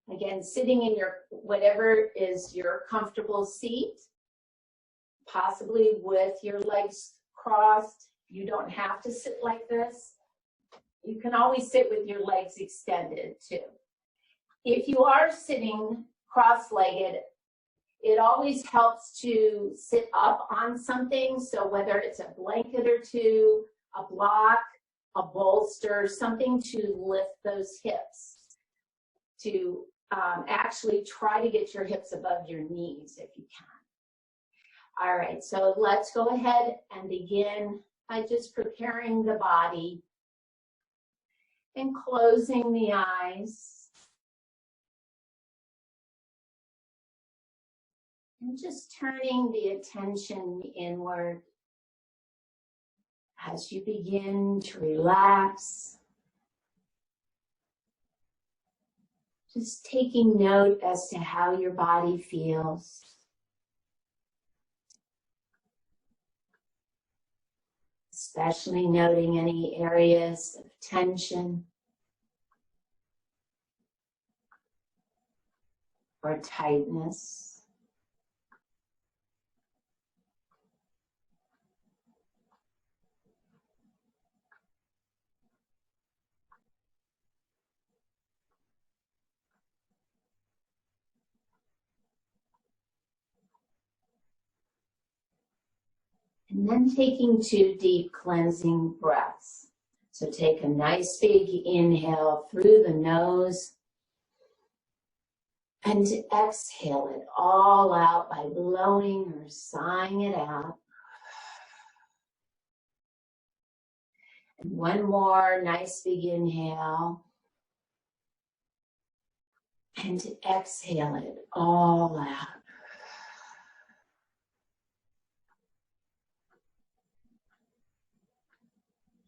Again, sitting in your, whatever is your comfortable seat, possibly with your legs crossed. You don't have to sit like this. You can always sit with your legs extended too. If you are sitting cross-legged, it always helps to sit up on something. So whether it's a blanket or two, a block, a bolster, something to lift those hips, to actually try to get your hips above your knees if you can. All right, so let's go ahead and begin by just preparing the body and closing the eyes. And just turning the attention inward as you begin to relax. Just taking note as to how your body feels. Especially noting any areas of tension or tightness. And then taking 2 deep cleansing breaths. So take a nice big inhale through the nose and exhale it all out by blowing or sighing it out. And one more nice big inhale and exhale it all out.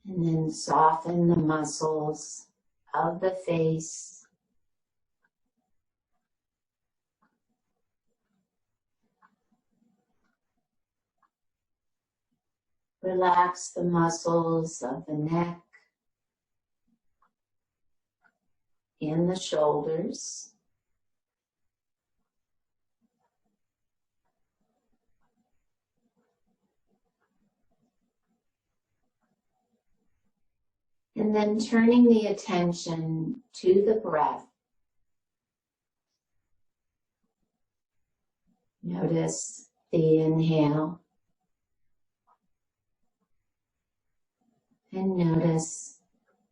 And then soften the muscles of the face. Relax the muscles of the neck and the shoulders. And then turning the attention to the breath. Notice the inhale. And notice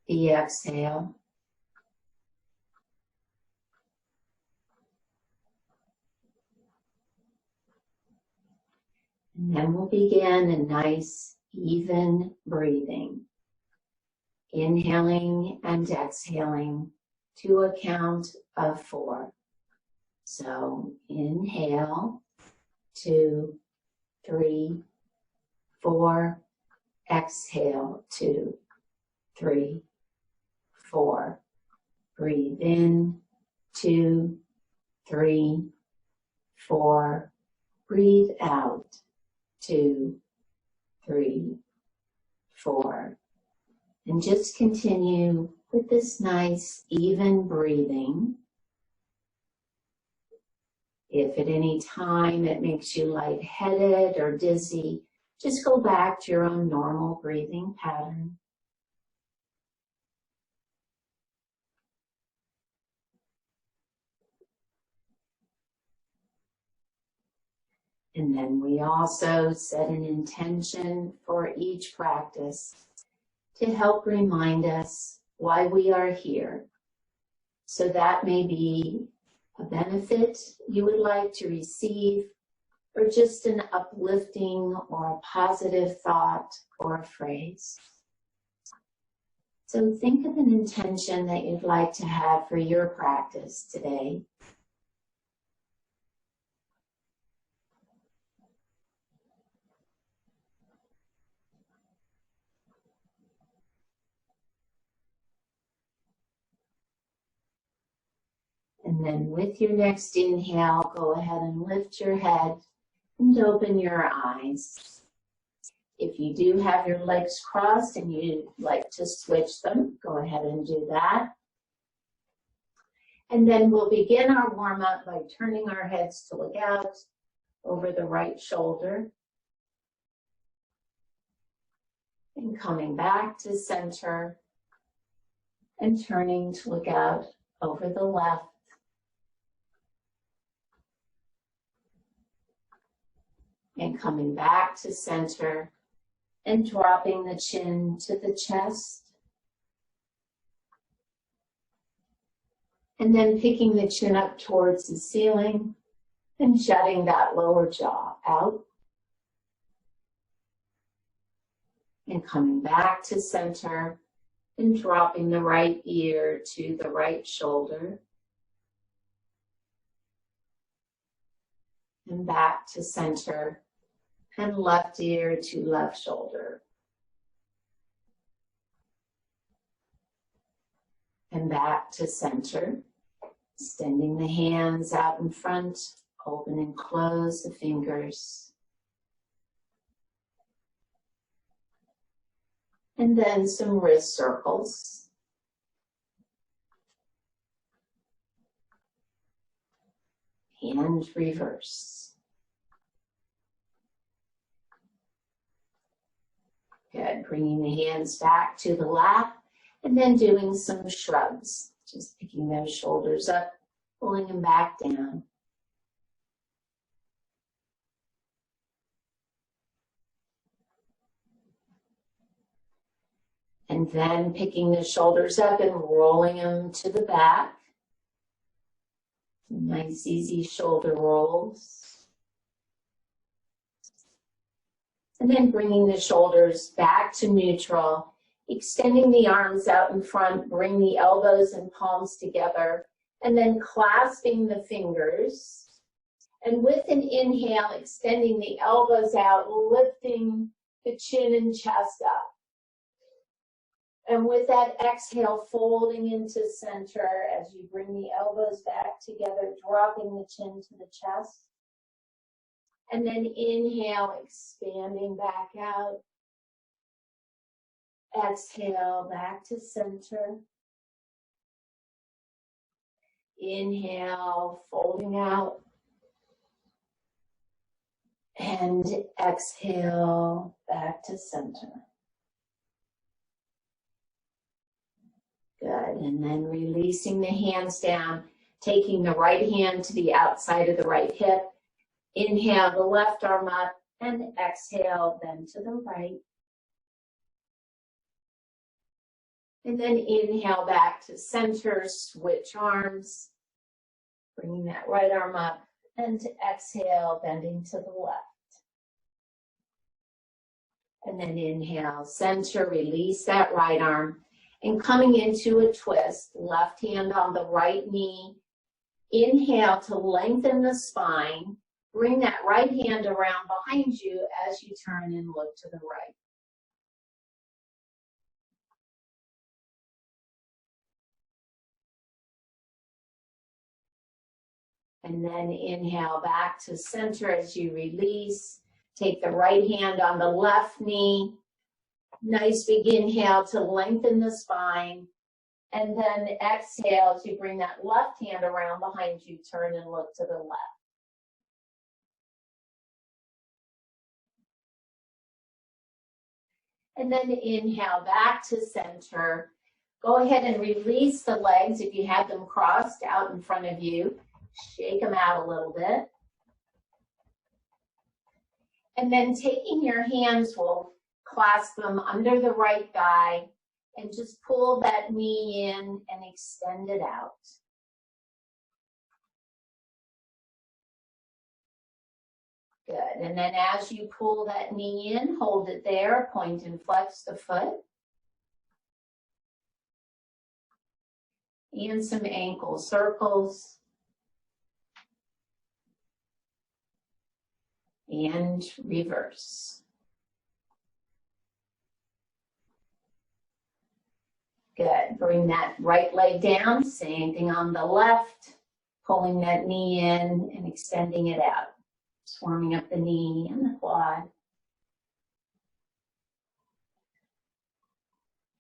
the exhale. And then we'll begin a nice, even breathing. Inhaling and exhaling to a count of 4. So inhale, 2, 3, 4. Exhale, 2, 3, 4. Breathe in, 2, 3, 4. Breathe out, 2, 3, 4. And just continue with this nice, even breathing. If at any time it makes you lightheaded or dizzy, just go back to your own normal breathing pattern. And then we also set an intention for each practice to help remind us why we are here. So that may be a benefit you would like to receive, or just an uplifting or a positive thought or a phrase. So think of an intention that you'd like to have for your practice today. And then with your next inhale, go ahead and lift your head and open your eyes. If you do have your legs crossed and you'd like to switch them, go ahead and do that. And then we'll begin our warm-up by turning our heads to look out over the right shoulder. And coming back to center and turning to look out over the left. And coming back to center and dropping the chin to the chest. And then picking the chin up towards the ceiling and jutting that lower jaw out. And coming back to center and dropping the right ear to the right shoulder. And back to center and left ear to left shoulder. And back to center, extending the hands out in front, open and close the fingers. And then some wrist circles. And reverse. Good, bringing the hands back to the lap and then doing some shrugs. Just picking those shoulders up, pulling them back down. And then picking the shoulders up and rolling them to the back. Nice, easy shoulder rolls. And then bringing the shoulders back to neutral, extending the arms out in front, bring the elbows and palms together, and then clasping the fingers. And with an inhale, extending the elbows out, lifting the chin and chest up. And with that exhale, folding into center as you bring the elbows back together, dropping the chin to the chest. And then inhale, expanding back out. Exhale, back to center. Inhale, folding out. And exhale, back to center. Good, and then releasing the hands down, taking the right hand to the outside of the right hip. Inhale the left arm up and exhale, bend to the right. And then inhale back to center, switch arms, bringing that right arm up and exhale, bending to the left. And then inhale, center, release that right arm and coming into a twist, left hand on the right knee. Inhale to lengthen the spine. Bring that right hand around behind you as you turn and look to the right. And then inhale back to center as you release. Take the right hand on the left knee. Nice big inhale to lengthen the spine. And then exhale as you bring that left hand around behind you, turn and look to the left. And then inhale back to center. Go ahead and release the legs if you have them crossed out in front of you. Shake them out a little bit. And then taking your hands, we'll clasp them under the right thigh and just pull that knee in and extend it out. Good, and then as you pull that knee in, hold it there, point and flex the foot. And some ankle circles. And reverse. Good, bring that right leg down, same thing on the left, pulling that knee in and extending it out. Just warming up the knee and the quad.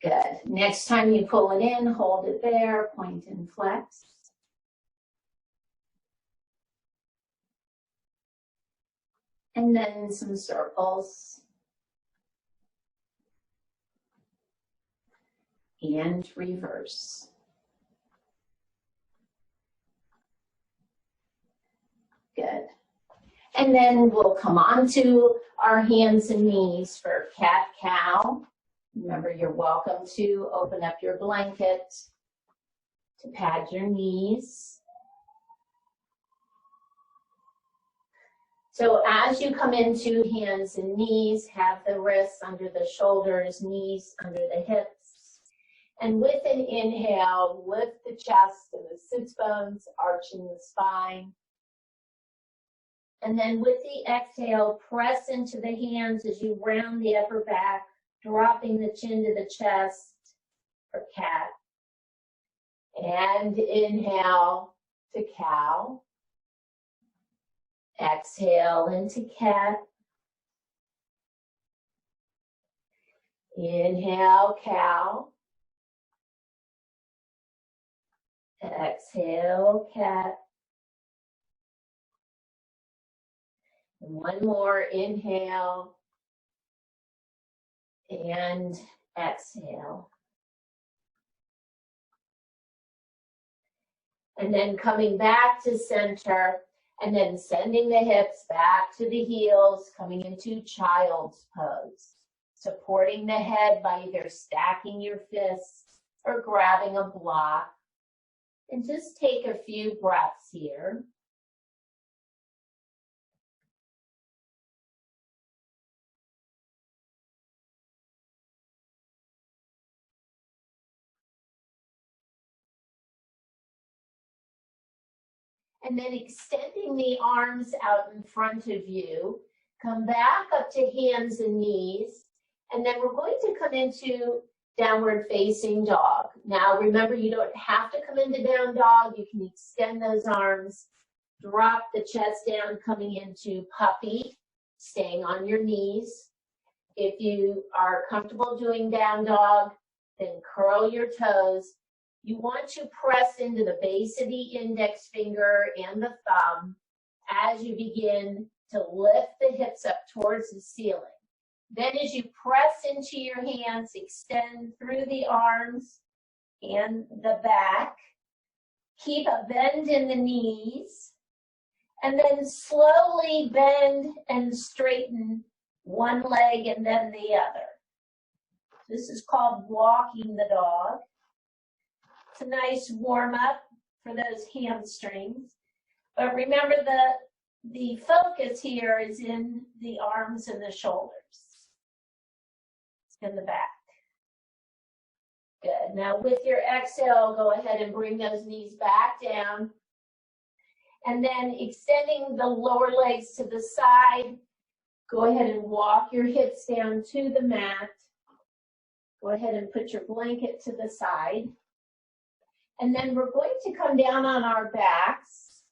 Good. Next time you pull it in, hold it there, point and flex. And then some circles. And reverse. Good. And then we'll come on to our hands and knees for cat-cow. Remember, you're welcome to open up your blanket to pad your knees. So as you come into hands and knees, have the wrists under the shoulders, knees under the hips. And with an inhale, lift the chest and the sits bones, arching the spine. And then with the exhale, press into the hands as you round the upper back, dropping the chin to the chest for cat. And inhale to cow. Exhale into cat. Inhale, cow. Exhale, cat. And one more, inhale. And exhale. And then coming back to center, and then sending the hips back to the heels, coming into child's pose. Supporting the head by either stacking your fists or grabbing a block. And just take a few breaths here. And then extending the arms out in front of you. Come back up to hands and knees. And then we're going to come into downward facing dog. Now remember, you don't have to come into down dog. You can extend those arms. Drop the chest down, coming into puppy, staying on your knees. If you are comfortable doing down dog, then curl your toes. You want to press into the base of the index finger and the thumb as you begin to lift the hips up towards the ceiling. Then as you press into your hands, extend through the arms and the back. Keep a bend in the knees. And then slowly bend and straighten one leg and then the other. This is called walking the dog. It's a nice warm up for those hamstrings. But remember, the focus here is in the arms and the shoulders and the back. Good. Now with your exhale, go ahead and bring those knees back down. And then extending the lower legs to the side, go ahead and walk your hips down to the mat. Go ahead and put your blanket to the side. And then we're going to come down on our backs.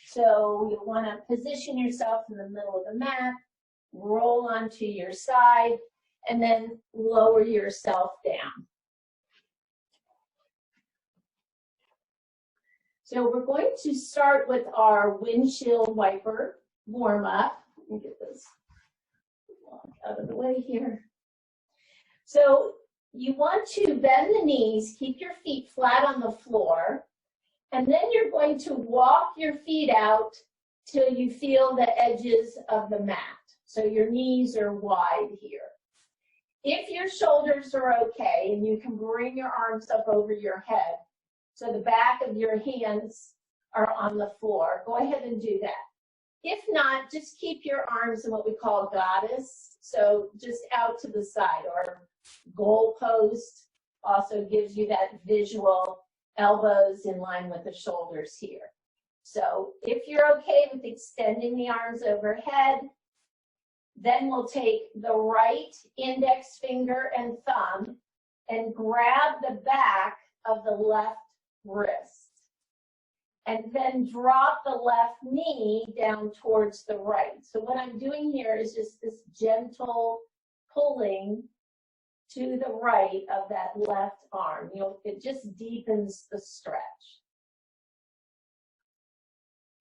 So you want to position yourself in the middle of the mat, roll onto your side, and then lower yourself down. So we're going to start with our windshield wiper warm up. Let me get this out of the way here. So you want to bend the knees, keep your feet flat on the floor, and then you're going to walk your feet out till you feel the edges of the mat. So your knees are wide here. If your shoulders are okay and you can bring your arms up over your head, so the back of your hands are on the floor, go ahead and do that. If not, just keep your arms in what we call goddess, so just out to the side, or goal post also gives you that visual, elbows in line with the shoulders here. So if you're okay with extending the arms overhead, then we'll take the right index finger and thumb and grab the back of the left wrist. And then drop the left knee down towards the right. So what I'm doing here is just this gentle pulling to the right of that left arm. It just deepens the stretch.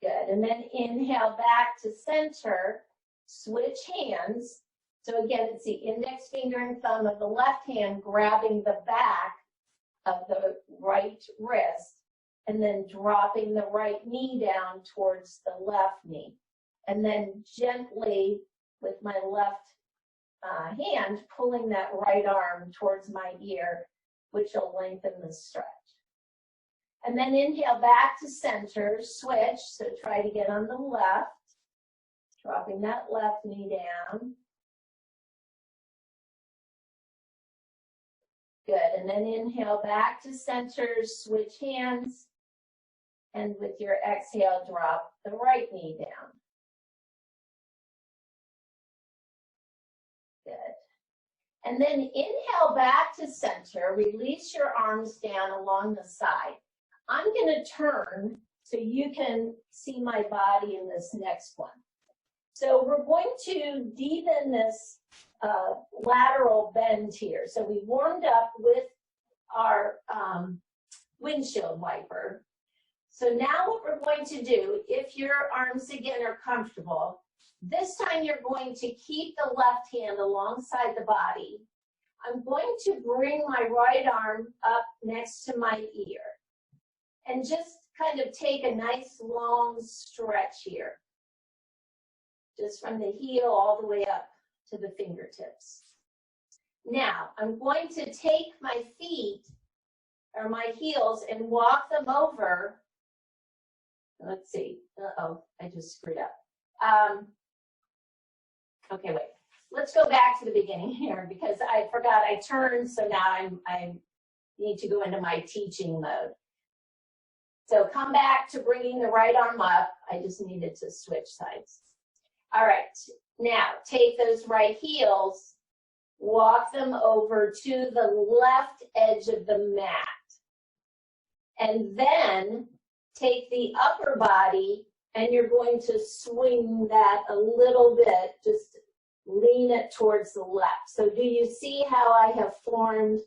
Good. And then inhale back to center. switch hands. So again, it's the index finger and thumb of the left hand grabbing the back of the right wrist, and then dropping the right knee down towards the left knee. And then gently, with my left hand, pulling that right arm towards my ear, which will lengthen the stretch. And then inhale back to center, switch, so try to get on the left, dropping that left knee down. Good, and then inhale back to center, switch hands, and with your exhale, drop the right knee down. Good. And then inhale back to center, release your arms down along the side. I'm going to turn so you can see my body in this next one. So we're going to deepen this lateral bend here. So we warmed up with our windshield wiper. So now what we're going to do, if your arms again are comfortable, this time you're going to keep the left hand alongside the body. I'm going to bring my right arm up next to my ear and just kind of take a nice long stretch here, just from the heel all the way up to the fingertips. Now, I'm going to take my feet or my heels and walk them over. Let's see. Uh-oh, I just screwed up. Okay, wait. Let's go back to the beginning here because I forgot I turned, so now I need to go into my teaching mode. So come back to bringing the right arm up. I just needed to switch sides. All right, now take those right heels, walk them over to the left edge of the mat, and then take the upper body and you're going to swing that a little bit, just lean it towards the left. So do you see how I have formed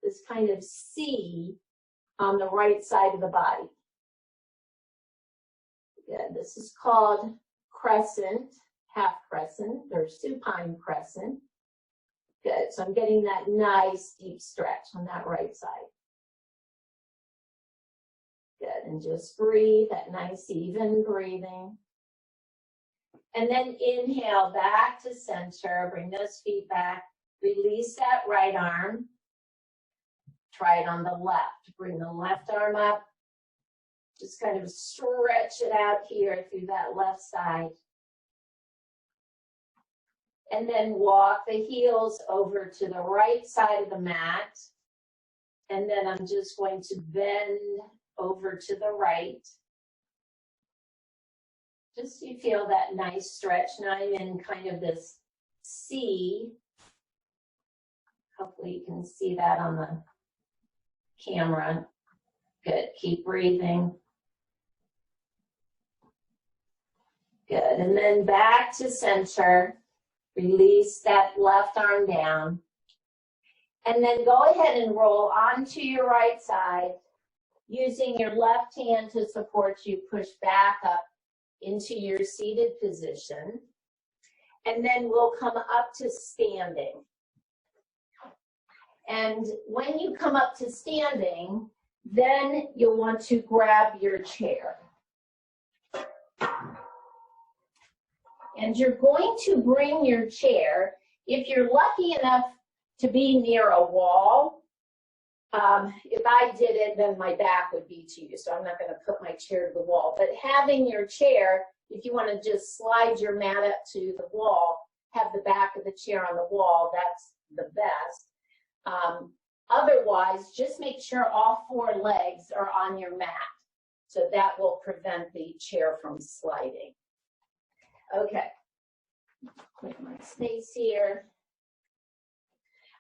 this kind of C on the right side of the body? Good, this is called crescent, half crescent, or supine crescent. Good, so I'm getting that nice deep stretch on that right side. Good, and just breathe, that nice even breathing. And then inhale back to center, bring those feet back, release that right arm. Try it on the left, bring the left arm up. Just kind of stretch it out here through that left side. And then walk the heels over to the right side of the mat. And then I'm just going to bend over to the right. Just so you feel that nice stretch. Now I'm in kind of this C. Hopefully you can see that on the camera. Good, keep breathing. Good, and then back to center. Release that left arm down. And then go ahead and roll onto your right side. Using your left hand to support you, push back up into your seated position. And then we'll come up to standing. And when you come up to standing, then you'll want to grab your chair. And you're going to bring your chair, if you're lucky enough to be near a wall, if I did it, then my back would be to you, so I'm not going to put my chair to the wall. But having your chair, if you want to just slide your mat up to the wall, have the back of the chair on the wall, that's the best. Otherwise, just make sure all four legs are on your mat, so that will prevent the chair from sliding. Okay, clear my space here.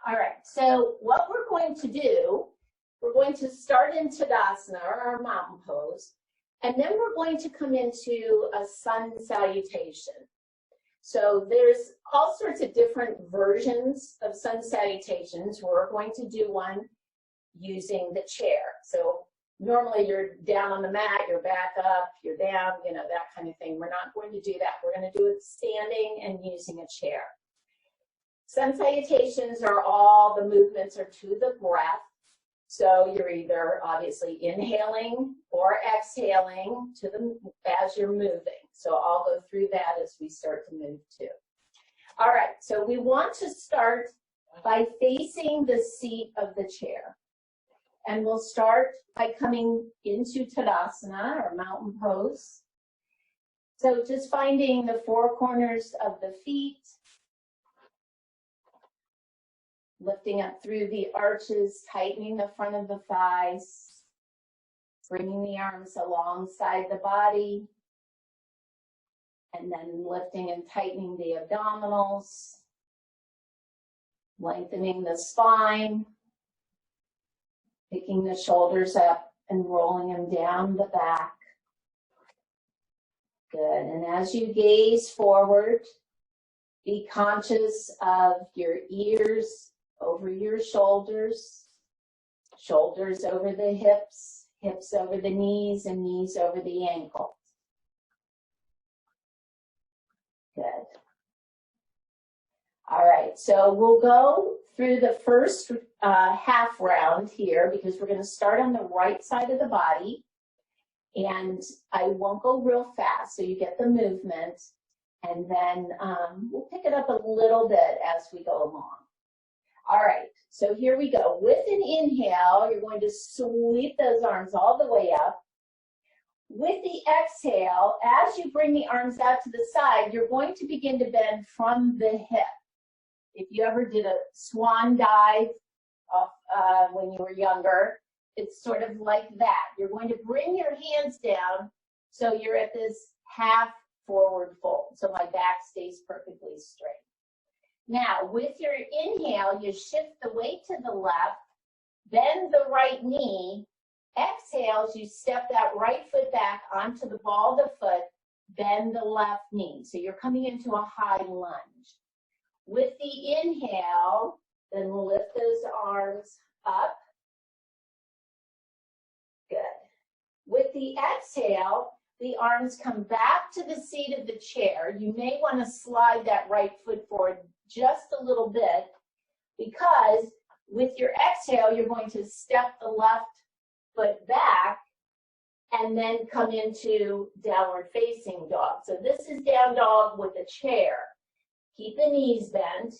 All right, so what we're going to do, we're going to start in Tadasana, or our mountain pose, and then we're going to come into a Sun Salutation. So there's all sorts of different versions of Sun Salutations. We're going to do one using the chair. So normally you're down on the mat, you're back up, you're down, you know, that kind of thing. We're not going to do that. We're going to do it standing and using a chair. Sun salutations are all, the movements are to the breath. So you're either obviously inhaling or exhaling to the, as you're moving. So I'll go through that as we start to move too. All right, so we want to start by facing the seat of the chair. And we'll start by coming into Tadasana or mountain pose. So just finding the four corners of the feet, lifting up through the arches, tightening the front of the thighs, bringing the arms alongside the body, and then lifting and tightening the abdominals, lengthening the spine, picking the shoulders up and rolling them down the back. Good, and as you gaze forward, be conscious of your ears over your shoulders, shoulders over the hips, hips over the knees, and knees over the ankles. Good. All right, so we'll go through the first half round here because we're going to start on the right side of the body, and I won't go real fast so you get the movement, and then we'll pick it up a little bit as we go along. All right, so here we go. With an inhale, you're going to sweep those arms all the way up. With the exhale, as you bring the arms out to the side, you're going to begin to bend from the hip. If you ever did a swan dive when you were younger, it's sort of like that. You're going to bring your hands down so you're at this half forward fold. So my back stays perfectly straight. Now, with your inhale, you shift the weight to the left, bend the right knee. Exhale, as you step that right foot back onto the ball of the foot, bend the left knee. So you're coming into a high lunge. With the inhale, then lift those arms up. Good. With the exhale, the arms come back to the seat of the chair. You may want to slide that right foot forward just a little bit because with your exhale, you're going to step the left foot back and then come into downward facing dog. So this is down dog with a chair. Keep the knees bent,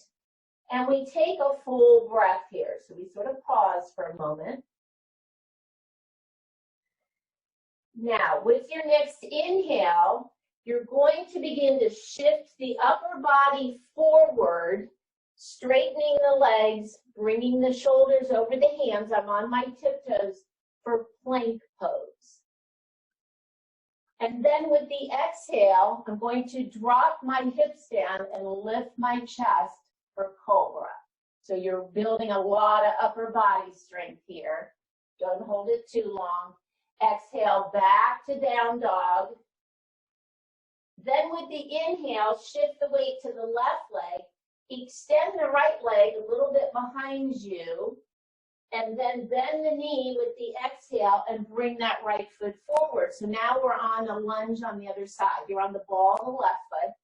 and we take a full breath here. So we sort of pause for a moment. Now, with your next inhale, you're going to begin to shift the upper body forward, straightening the legs, bringing the shoulders over the hands. I'm on my tiptoes for plank pose. And then with the exhale, I'm going to drop my hips down and lift my chest for cobra. So you're building a lot of upper body strength here. Don't hold it too long. Exhale back to down dog. Then with the inhale, shift the weight to the left leg. Extend the right leg a little bit behind you. And then bend the knee with the exhale and bring that right foot forward. So now we're on a lunge on the other side. You're on the ball of the left foot.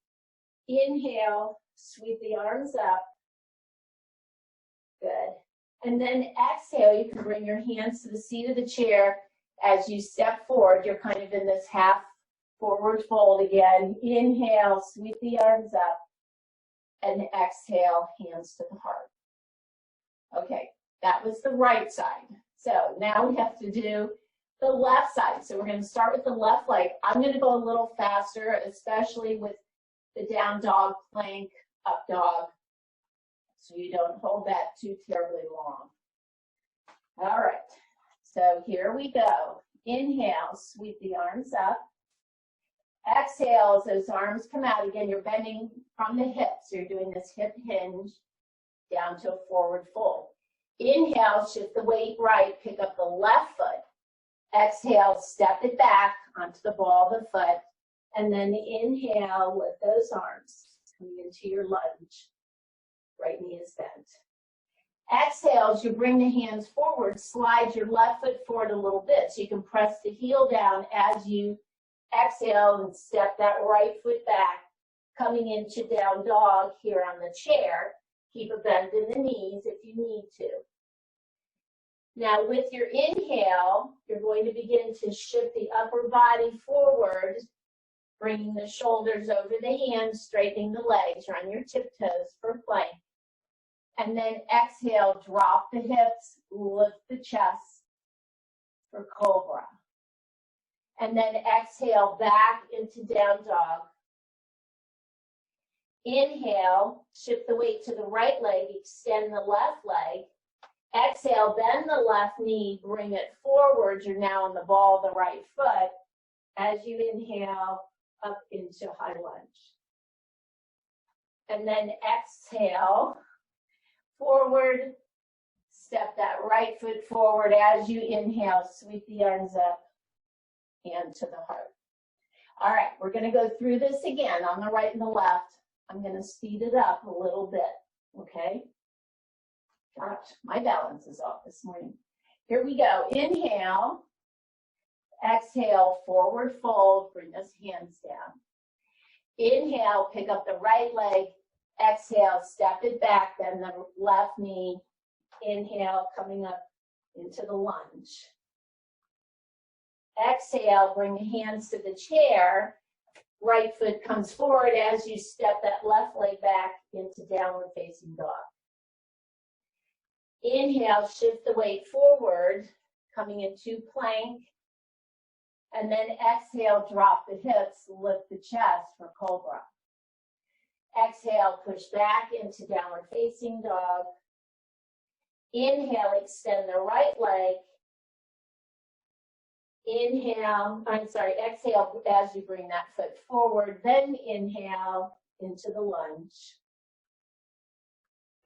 Inhale, sweep the arms up. Good. And then exhale, you can bring your hands to the seat of the chair. As you step forward, you're kind of in this half forward fold again. Inhale, sweep the arms up. And exhale, hands to the heart. Okay. That was the right side. So now we have to do the left side. So we're going to start with the left leg. I'm going to go a little faster, especially with the down dog, plank, up dog, so you don't hold that too terribly long. All right. So here we go. Inhale, sweep the arms up. Exhale, as those arms come out. Again, you're bending from the hips. So you're doing this hip hinge down to a forward fold. Inhale, shift the weight right, pick up the left foot. Exhale, step it back onto the ball of the foot. And then inhale, lift those arms, coming into your lunge. Right knee is bent. Exhale, as you bring the hands forward, slide your left foot forward a little bit so you can press the heel down as you exhale and step that right foot back, coming into down dog here on the chair. Keep a bend in the knees if you need to. Now with your inhale, you're going to begin to shift the upper body forward, bringing the shoulders over the hands, straightening the legs. You're on your tiptoes for plank. And then exhale, drop the hips, lift the chest for cobra. And then exhale back into down dog. Inhale, shift the weight to the right leg, extend the left leg. Exhale, bend the left knee, bring it forward. You're now on the ball of the right foot. As you inhale, up into high lunge. And then exhale, forward, step that right foot forward. As you inhale, sweep the arms up and to the heart. All right, we're going to go through this again on the right and the left. I'm going to speed it up a little bit, okay? Gosh, my balance is off this morning. Here we go. Inhale. Exhale, forward fold. Bring those hands down. Inhale, pick up the right leg. Exhale, step it back, bend the left knee. Inhale, coming up into the lunge. Exhale, bring the hands to the chair. Right foot comes forward as you step that left leg back into downward facing dog. Inhale, shift the weight forward, coming into plank. And then exhale, drop the hips, lift the chest for cobra. Exhale, push back into downward facing dog. Inhale, extend the right leg. Exhale as you bring that foot forward, then inhale into the lunge.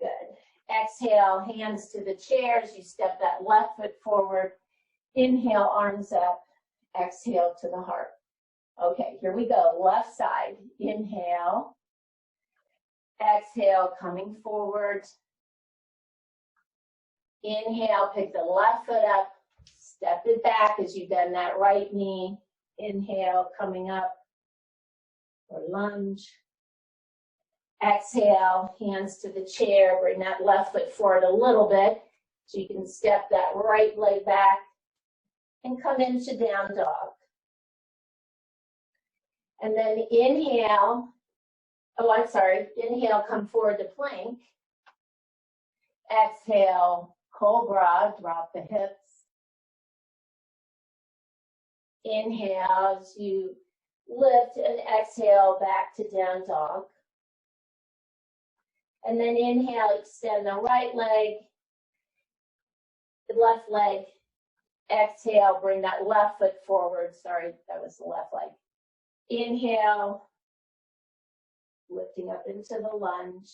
Good. Exhale, hands to the chair as you step that left foot forward. Inhale, arms up. Exhale to the heart. Okay, here we go. Left side. Inhale. Exhale, coming forward. Inhale, pick the left foot up. Step it back as you bend that right knee. Inhale, coming up for lunge. Exhale, hands to the chair. Bring that left foot forward a little bit so you can step that right leg back and come into down dog. And then inhale. Inhale, come forward to plank. Exhale, cobra, drop the hips. Inhale as you lift and exhale back to down dog. And then inhale, extend the right leg, the left leg. Exhale, bring that left foot forward. Sorry, that was the left leg. Inhale, lifting up into the lunge.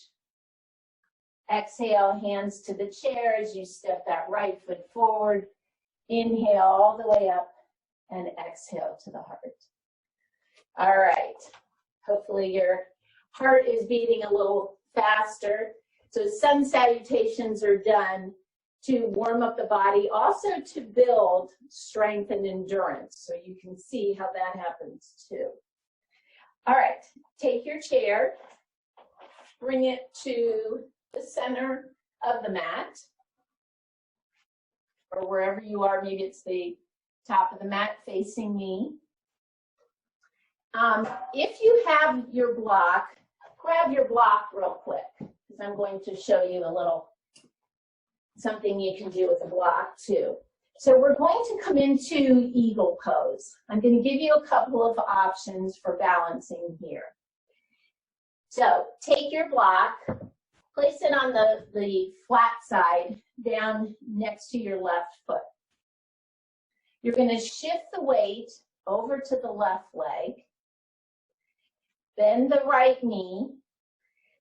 Exhale, hands to the chair as you step that right foot forward. Inhale all the way up and exhale to the heart. All right. Hopefully your heart is beating a little faster. So sun salutations are done to warm up the body, also to build strength and endurance. So you can see how that happens too. All right, take your chair, bring it to the center of the mat, or wherever you are. Maybe it's the top of the mat facing me. If you have your block, grab your block real quick, because I'm going to show you a little something you can do with a block too. So we're going to come into eagle pose. I'm going to give you a couple of options for balancing here. So take your block, place it on the flat side down next to your left foot. You're going to shift the weight over to the left leg, bend the right knee.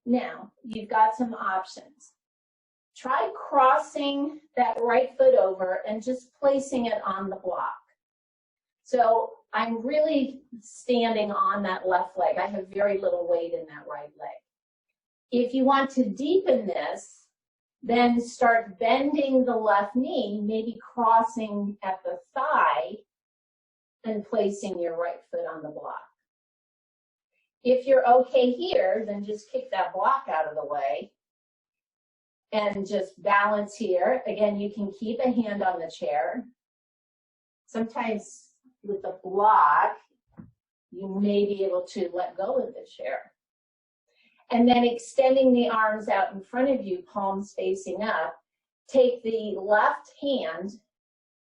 Now, you've got some options. Try crossing that right foot over and just placing it on the block. So I'm really standing on that left leg. I have very little weight in that right leg. If you want to deepen this, Then start bending the left knee, maybe crossing at the thigh and placing your right foot on the block. If you're okay here, then just kick that block out of the way and just balance here. Again, you can keep a hand on the chair. Sometimes with the block, you may be able to let go of the chair. And then extending the arms out in front of you, palms facing up, take the left hand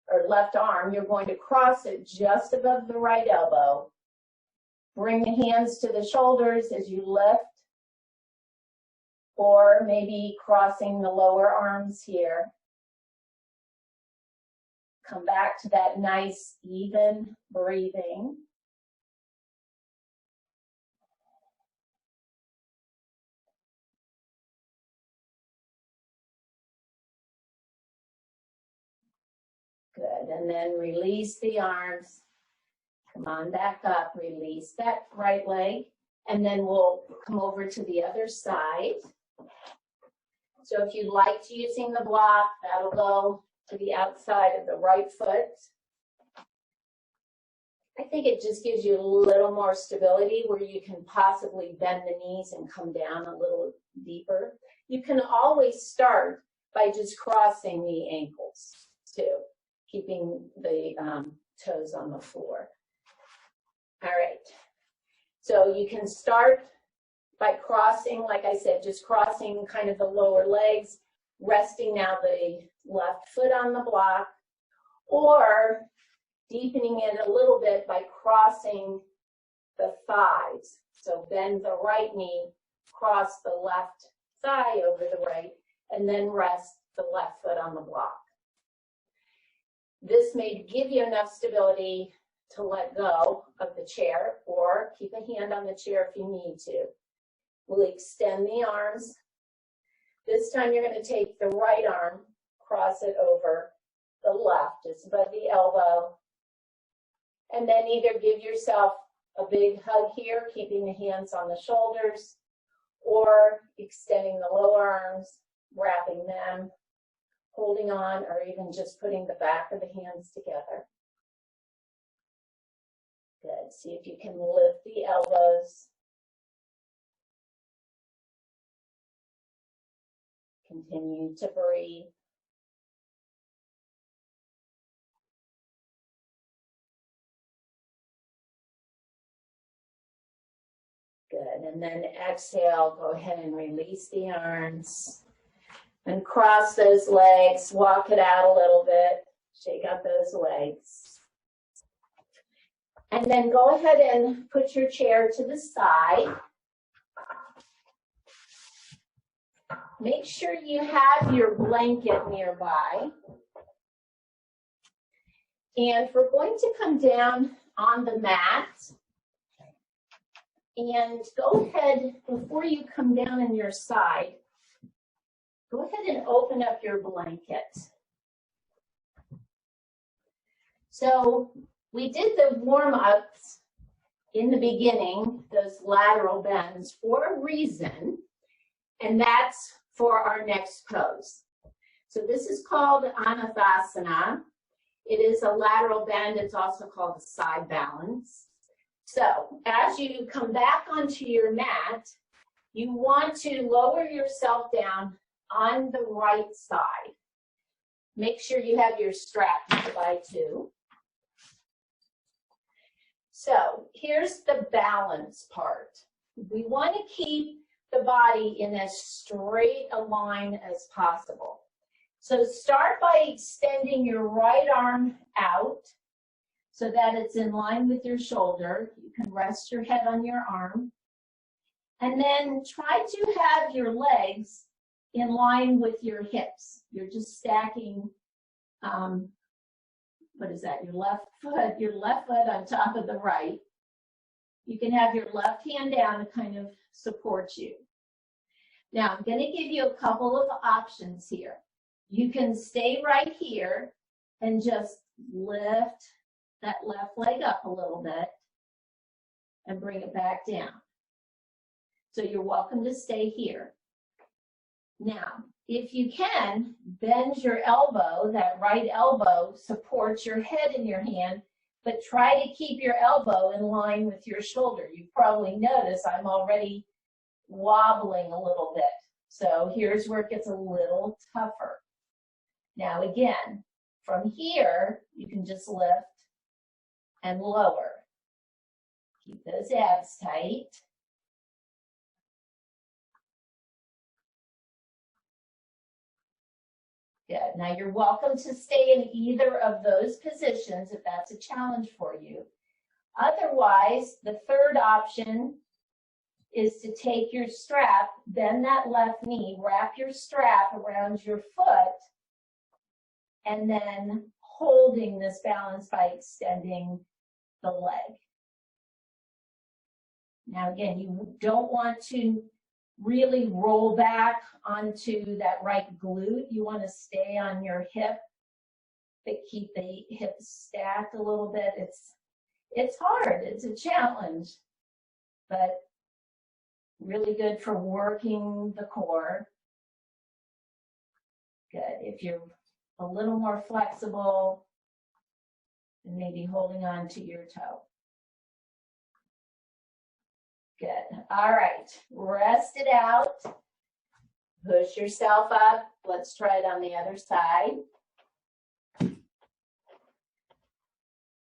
or left arm, you're going to cross it just above the right elbow. Bring the hands to the shoulders as you lift, or maybe crossing the lower arms here. Come back to that nice, even breathing. Good, and then release the arms. Come on back up, release that right leg, and then we'll come over to the other side. So if you liked using the block, that'll go to the outside of the right foot. I think it just gives you a little more stability where you can possibly bend the knees and come down a little deeper. You can always start by just crossing the ankles too, keeping the toes on the floor. All right, so you can start by crossing, like I said, just crossing kind of the lower legs, resting now the left foot on the block, or deepening it a little bit by crossing the thighs. So bend the right knee, cross the left thigh over the right, and then rest the left foot on the block. This may give you enough stability to let go of the chair, or keep a hand on the chair if you need to. We'll extend the arms. This time you're going to take the right arm, cross it over the left, just above the elbow, and then either give yourself a big hug here, keeping the hands on the shoulders, or extending the lower arms, wrapping them, holding on, or even just putting the back of the hands together. Good. See if you can lift the elbows. Continue to breathe. Good. And then exhale, go ahead and release the arms. And cross those legs, walk it out a little bit, shake out those legs. And then go ahead and put your chair to the side. Make sure you have your blanket nearby. And we're going to come down on the mat. And go ahead, before you come down on your side, go ahead and open up your blanket. So we did the warm-ups in the beginning, those lateral bends, for a reason, and that's for our next pose. So this is called Ananthasana. It is a lateral bend. It's also called a side balance. So as you come back onto your mat, you want to lower yourself down on the right side. Make sure you have your strap by too. So here's the balance part. We want to keep the body in as straight a line as possible. So start by extending your right arm out so that it's in line with your shoulder. You can rest your head on your arm. And then try to have your legs in line with your hips. You're just stacking, what is that? Your left foot on top of the right. You can have your left hand down to kind of support you. Now, I'm going to give you a couple of options here. You can stay right here and just lift that left leg up a little bit and bring it back down. So you're welcome to stay here. Now, if you can, bend your elbow. That right elbow supports your head in your hand, but try to keep your elbow in line with your shoulder. You probably notice I'm already wobbling a little bit. So here's where it gets a little tougher. Now again, from here, you can just lift and lower. Keep those abs tight. Good. Now you're welcome to stay in either of those positions if that's a challenge for you. Otherwise, the third option is to take your strap, bend that left knee, wrap your strap around your foot, and then holding this balance by extending the leg. Now again, you don't want to really roll back onto that right glute. You want to stay on your hip, but keep the hips stacked a little bit. It's hard, it's a challenge, but really good for working the core. Good. If you're a little more flexible, then maybe holding on to your toe. Good. All right. Rest it out. Push yourself up. Let's try it on the other side.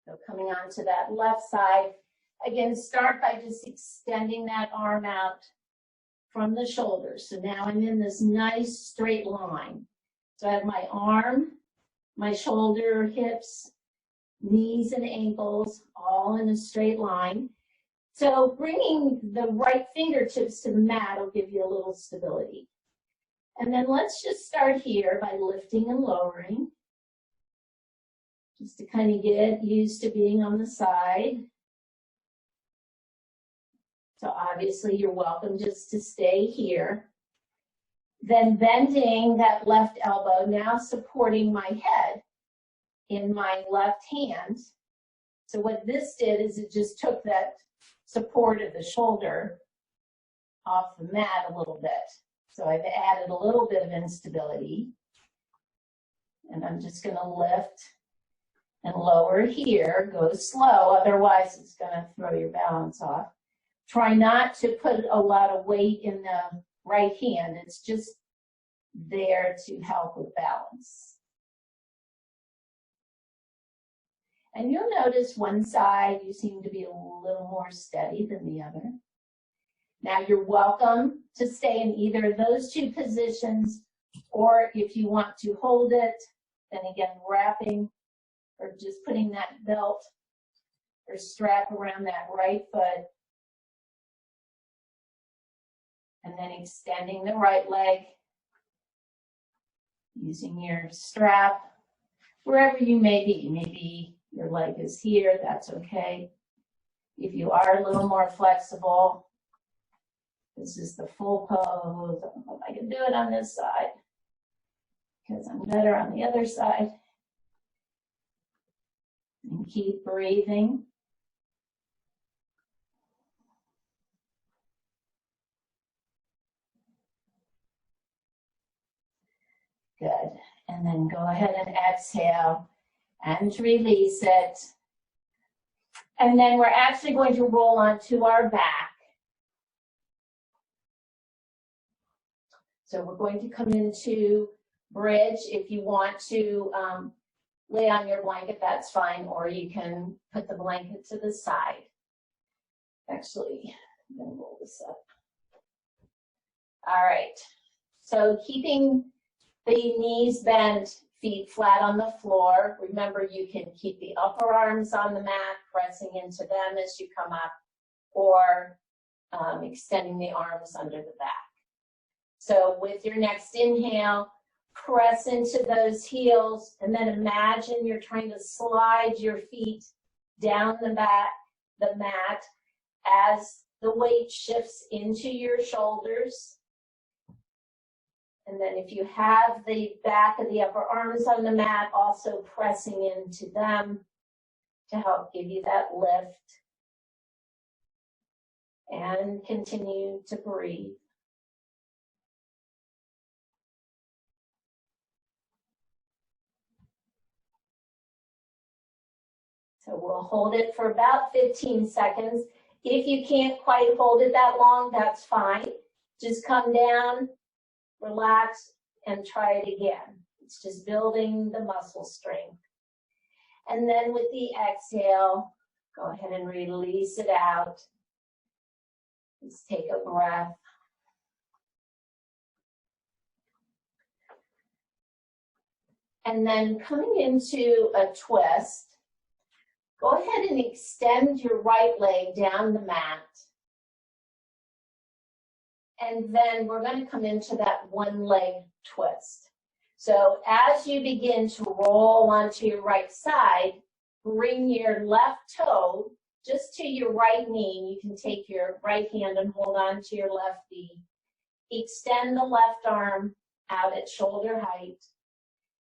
So coming on to that left side. Again, start by just extending that arm out from the shoulders. So now I'm in this nice straight line. So I have my arm, my shoulder, hips, knees and ankles all in a straight line. So bringing the right fingertips to the mat will give you a little stability. And then let's just start here by lifting and lowering, just to kind of get used to being on the side. So obviously you're welcome just to stay here. Then bending that left elbow, now supporting my head in my left hand. So what this did is it just took that support of the shoulder off the mat a little bit. So I've added a little bit of instability. And I'm just going to lift and lower here. Go slow, otherwise it's going to throw your balance off. Try not to put a lot of weight in the right hand. It's just there to help with balance. And you'll notice one side you seem to be a little more steady than the other. Now you're welcome to stay in either of those two positions, or if you want to hold it, then again wrapping or just putting that belt or strap around that right foot, and then extending the right leg, using your strap wherever you may be. Maybe your leg is here, that's okay. If you are a little more flexible, this is the full pose. I don't know if I can do it on this side because I'm better on the other side. And keep breathing. Good. And then go ahead and exhale and release it. And then we're actually going to roll onto our back. So we're going to come into bridge. If you want to lay on your blanket, that's fine, or you can put the blanket to the side. Actually, I'm going to roll this up. All right. So keeping the knees bent, feet flat on the floor. Remember, you can keep the upper arms on the mat, pressing into them as you come up, or extending the arms under the back. So with your next inhale, press into those heels, and then imagine you're trying to slide your feet down the mat as the weight shifts into your shoulders. And then if you have the back of the upper arms on the mat, also pressing into them to help give you that lift. And continue to breathe. So we'll hold it for about 15 seconds. If you can't quite hold it that long, that's fine. Just come down, relax, and try it again. It's just building the muscle strength. And then with the exhale, go ahead and release it out. Just take a breath. And then coming into a twist, go ahead and extend your right leg down the mat. And then we're going to come into that one leg twist. So as you begin to roll onto your right side, bring your left toe just to your right knee. You can take your right hand and hold on to your left knee. Extend the left arm out at shoulder height.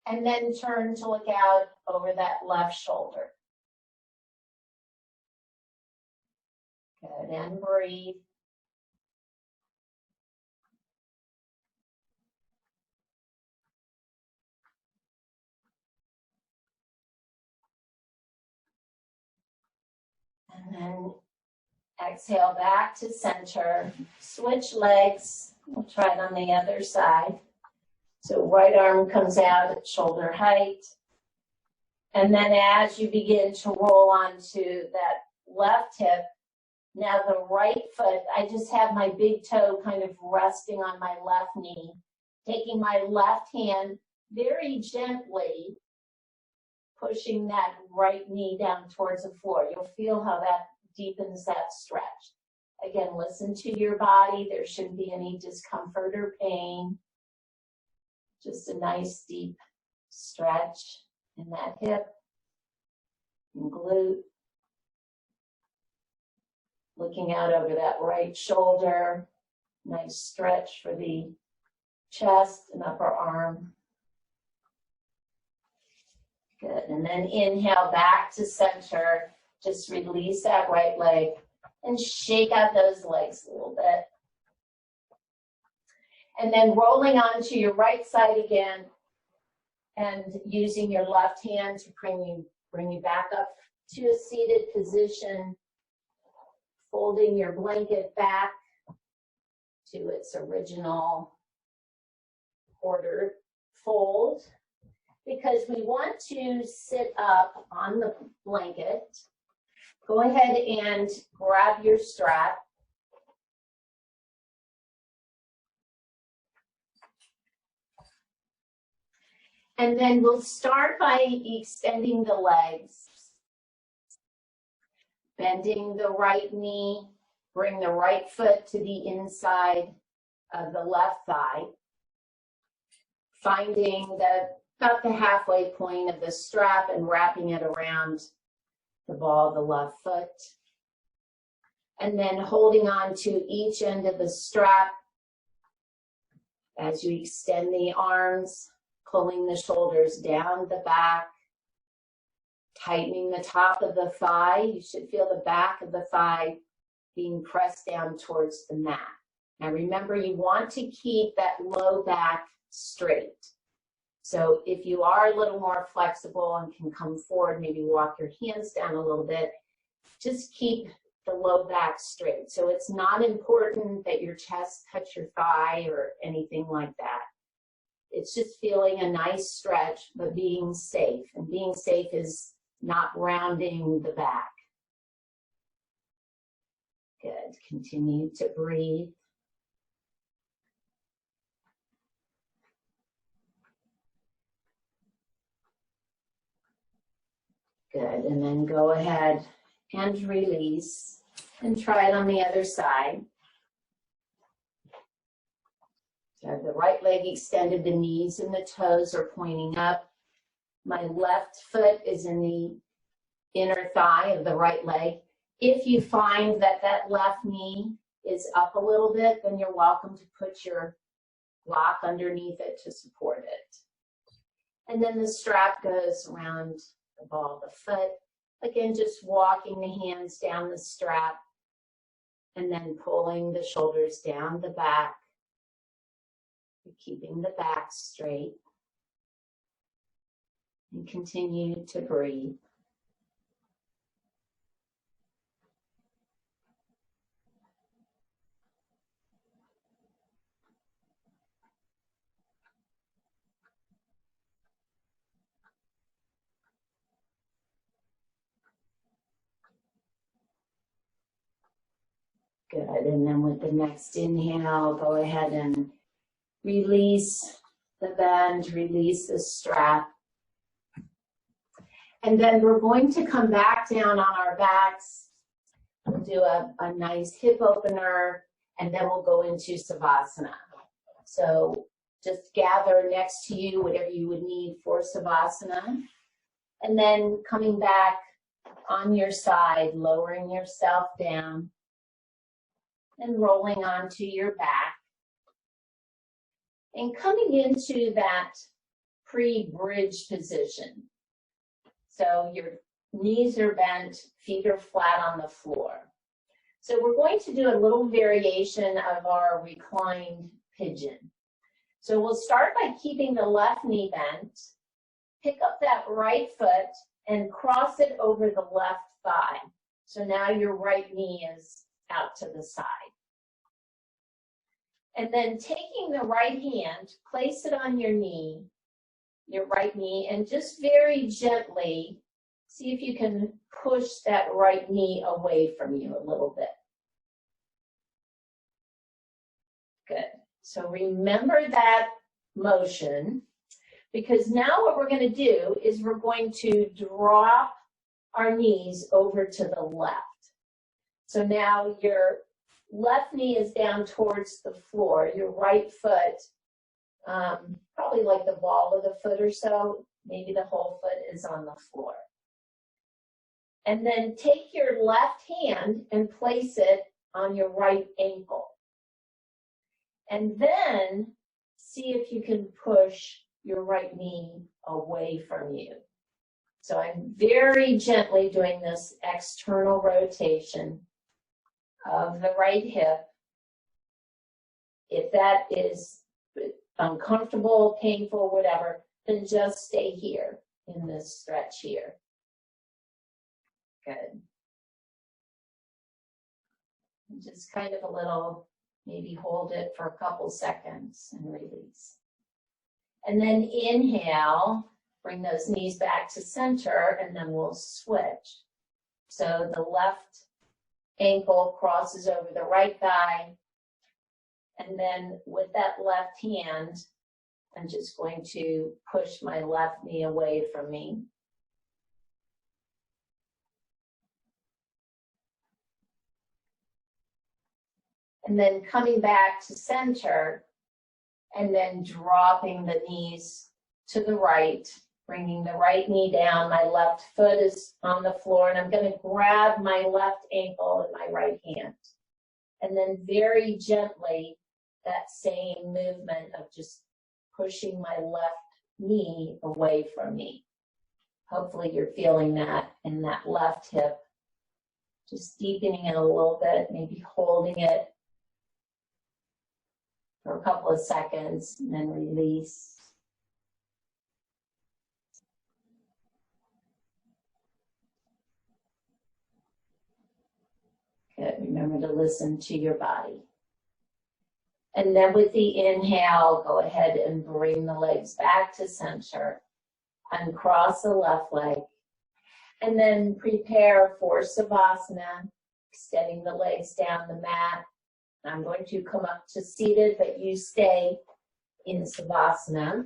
And then turn to look out over that left shoulder. Good, and breathe. And then exhale back to center. Switch legs. We'll try it on the other side. So right arm comes out at shoulder height. And then as you begin to roll onto that left hip, now the right foot, I just have my big toe kind of resting on my left knee, taking my left hand very gently, pushing that right knee down towards the floor. You'll feel how that deepens that stretch. Again, listen to your body. There shouldn't be any discomfort or pain. Just a nice deep stretch in that hip and glute. Looking out over that right shoulder. Nice stretch for the chest and upper arm. Good. And then inhale back to center. Just release that right leg and shake out those legs a little bit. And then rolling onto your right side again and using your left hand to bring you back up to a seated position, folding your blanket back to its original ordered fold, because we want to sit up on the blanket. Go ahead and grab your strap. And then we'll start by extending the legs. Bending the right knee, bring the right foot to the inside of the left thigh. Finding about the halfway point of the strap and wrapping it around the ball of the left foot. And then holding on to each end of the strap as you extend the arms, pulling the shoulders down the back, tightening the top of the thigh. You should feel the back of the thigh being pressed down towards the mat. Now remember, you want to keep that low back straight. So if you are a little more flexible and can come forward, maybe walk your hands down a little bit, just keep the low back straight. So it's not important that your chest touch your thigh or anything like that. It's just feeling a nice stretch, but being safe. And being safe is not rounding the back. Good. Continue to breathe. Good. And then go ahead and release and try it on the other side. So the right leg extended, the knees and the toes are pointing up. My left foot is in the inner thigh of the right leg. If you find that that left knee is up a little bit, then you're welcome to put your block underneath it to support it. And then the strap goes around the ball of the foot. Again, just walking the hands down the strap and then pulling the shoulders down the back. Keeping the back straight. And continue to breathe. Good, and then with the next inhale, go ahead and release the bend, release the strap. And then we're going to come back down on our backs. We'll do a nice hip opener, and then we'll go into Savasana. So just gather next to you whatever you would need for Savasana. And then coming back on your side, lowering yourself down and rolling onto your back. And coming into that pre-bridge position. So your knees are bent, feet are flat on the floor. So we're going to do a little variation of our reclined pigeon. So we'll start by keeping the left knee bent, pick up that right foot and cross it over the left thigh. So now your right knee is out to the side. And then taking the right hand, place it on your knee, your right knee, and just very gently see if you can push that right knee away from you a little bit. Good. So remember that motion, because now what we're going to do is we're going to drop our knees over to the left. So now your left knee is down towards the floor, your right foot, probably like the ball of the foot or so, maybe the whole foot is on the floor. And then take your left hand and place it on your right ankle. And then see if you can push your right knee away from you. So I'm very gently doing this external rotation of the right hip. If that is uncomfortable, painful, whatever, then just stay here in this stretch here. Good. And just kind of a little, maybe hold it for a couple seconds and release. And then inhale, bring those knees back to center, and then we'll switch. So the left ankle crosses over the right thigh, and then with that left hand, I'm just going to push my left knee away from me. And then coming back to center, and then dropping the knees to the right, bringing the right knee down. My left foot is on the floor, and I'm going to grab my left ankle in my right hand. And then very gently, that same movement of just pushing my left knee away from me. Hopefully you're feeling that in that left hip. Just deepening it a little bit, maybe holding it for a couple of seconds, and then release. Good. Remember to listen to your body. And then with the inhale, go ahead and bring the legs back to center. Uncross the left leg. And then prepare for Savasana, extending the legs down the mat. I'm going to come up to seated, but you stay in Savasana.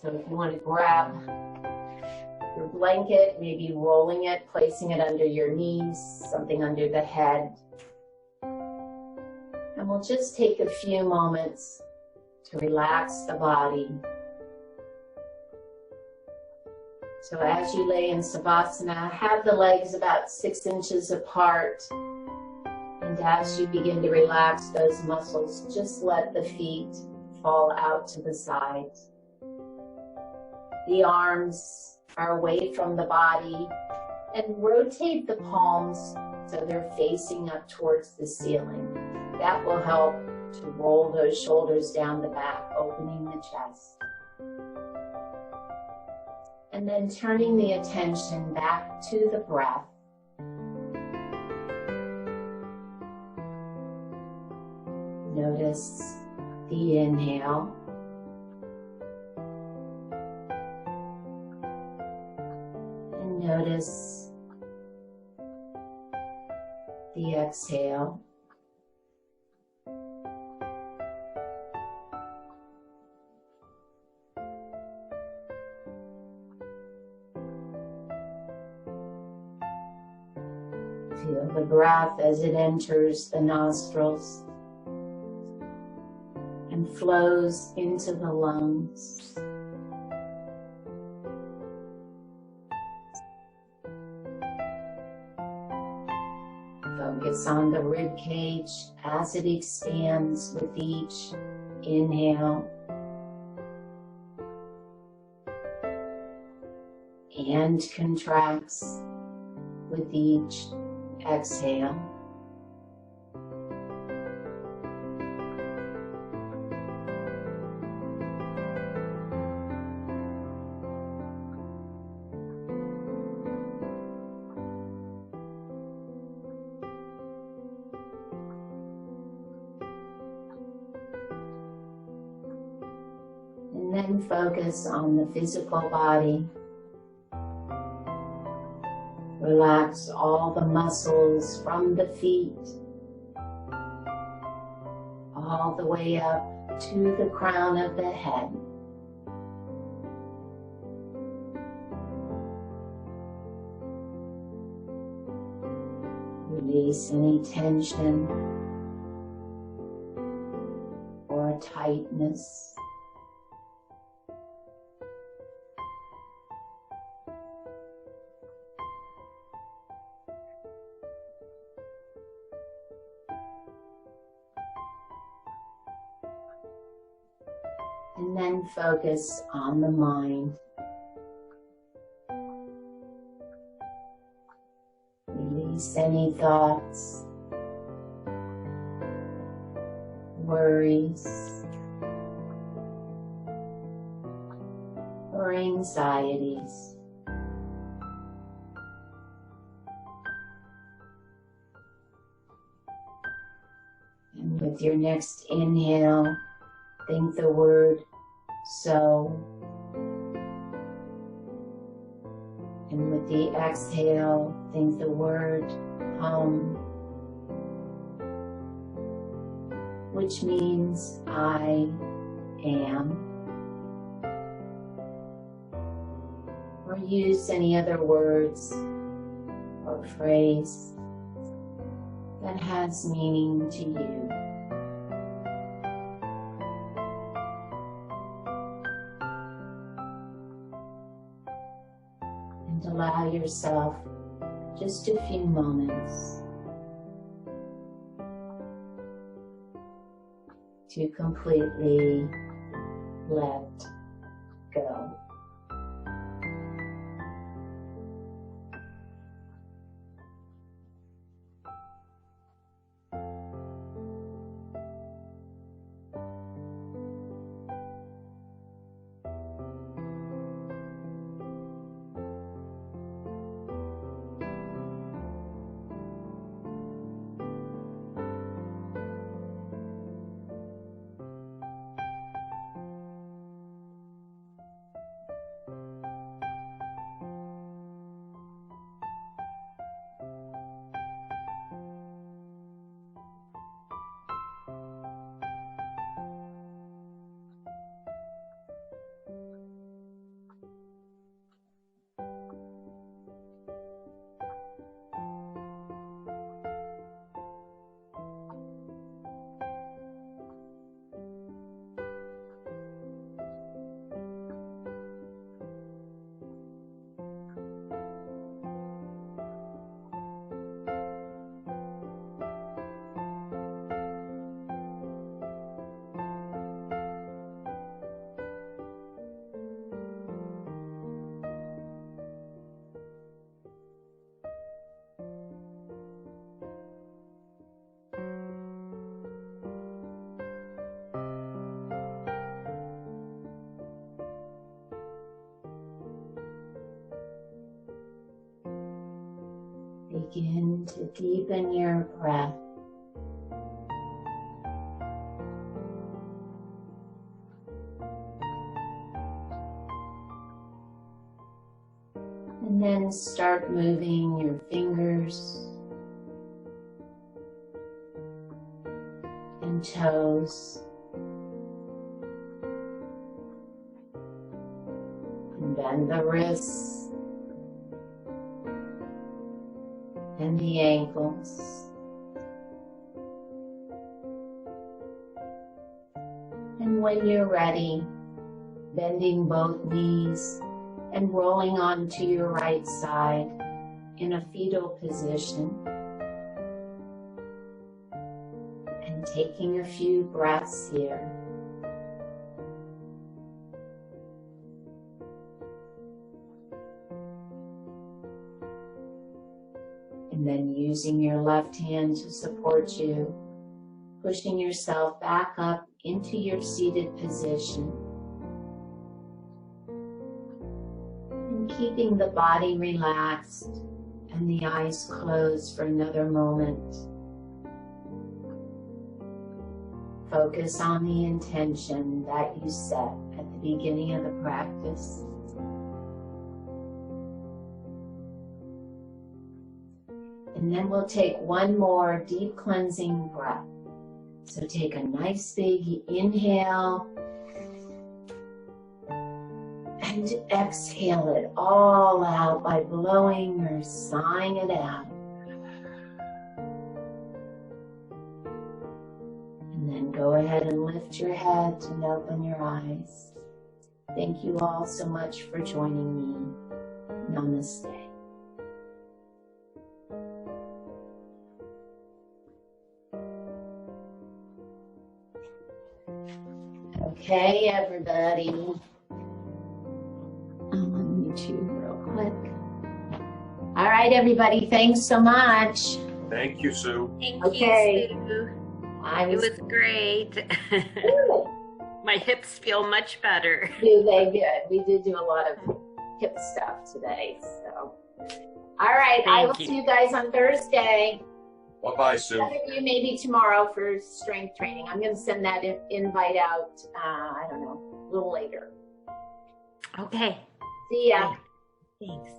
So if you want to grab your blanket, maybe rolling it, placing it under your knees, something under the head. And we'll just take a few moments to relax the body. So as you lay in Savasana, have the legs about 6 inches apart. And as you begin to relax those muscles, just let the feet fall out to the sides. The arms are away from the body, and rotate the palms so they're facing up towards the ceiling. That will help to roll those shoulders down the back, opening the chest. And then turning the attention back to the breath. Notice the inhale. And notice the exhale. Feel the breath as it enters the nostrils and flows into the lungs. Focus on the rib cage as it expands with each inhale and contracts with each exhale. And then focus on the physical body. Relax all the muscles from the feet all the way up to the crown of the head. Release any tension or tightness. And then focus on the mind. Release any thoughts, worries, or anxieties. And with your next inhale, think the word so. And with the exhale, think the word hum, which means I am. Or use any other words or phrase that has meaning to you. And allow yourself just a few moments to completely let go. Begin to deepen your breath. And then start moving your fingers, toes. And bend the wrists and the ankles. And when you're ready, bending both knees and rolling onto your right side in a fetal position. And taking a few breaths here. And then using your left hand to support you, pushing yourself back up into your seated position. And keeping the body relaxed and the eyes closed for another moment. Focus on the intention that you set at the beginning of the practice. And then we'll take one more deep cleansing breath. So take a nice big inhale and exhale it all out by blowing or sighing it out. And then go ahead and lift your head and open your eyes. Thank you all so much for joining me. Namaste. Okay, everybody. Let me chew real quick. All right, everybody. Thanks so much. Thank you, Sue. Thank Okay. you, Sue. It was great. good. My hips feel much better. Do they good? We did do a lot of hip stuff today. So, all right. I will see you guys on Thursday. Bye-bye, Sue. Some of you maybe tomorrow for strength training. I'm going to send that invite out, I don't know, a little later. Okay. See ya. Thanks.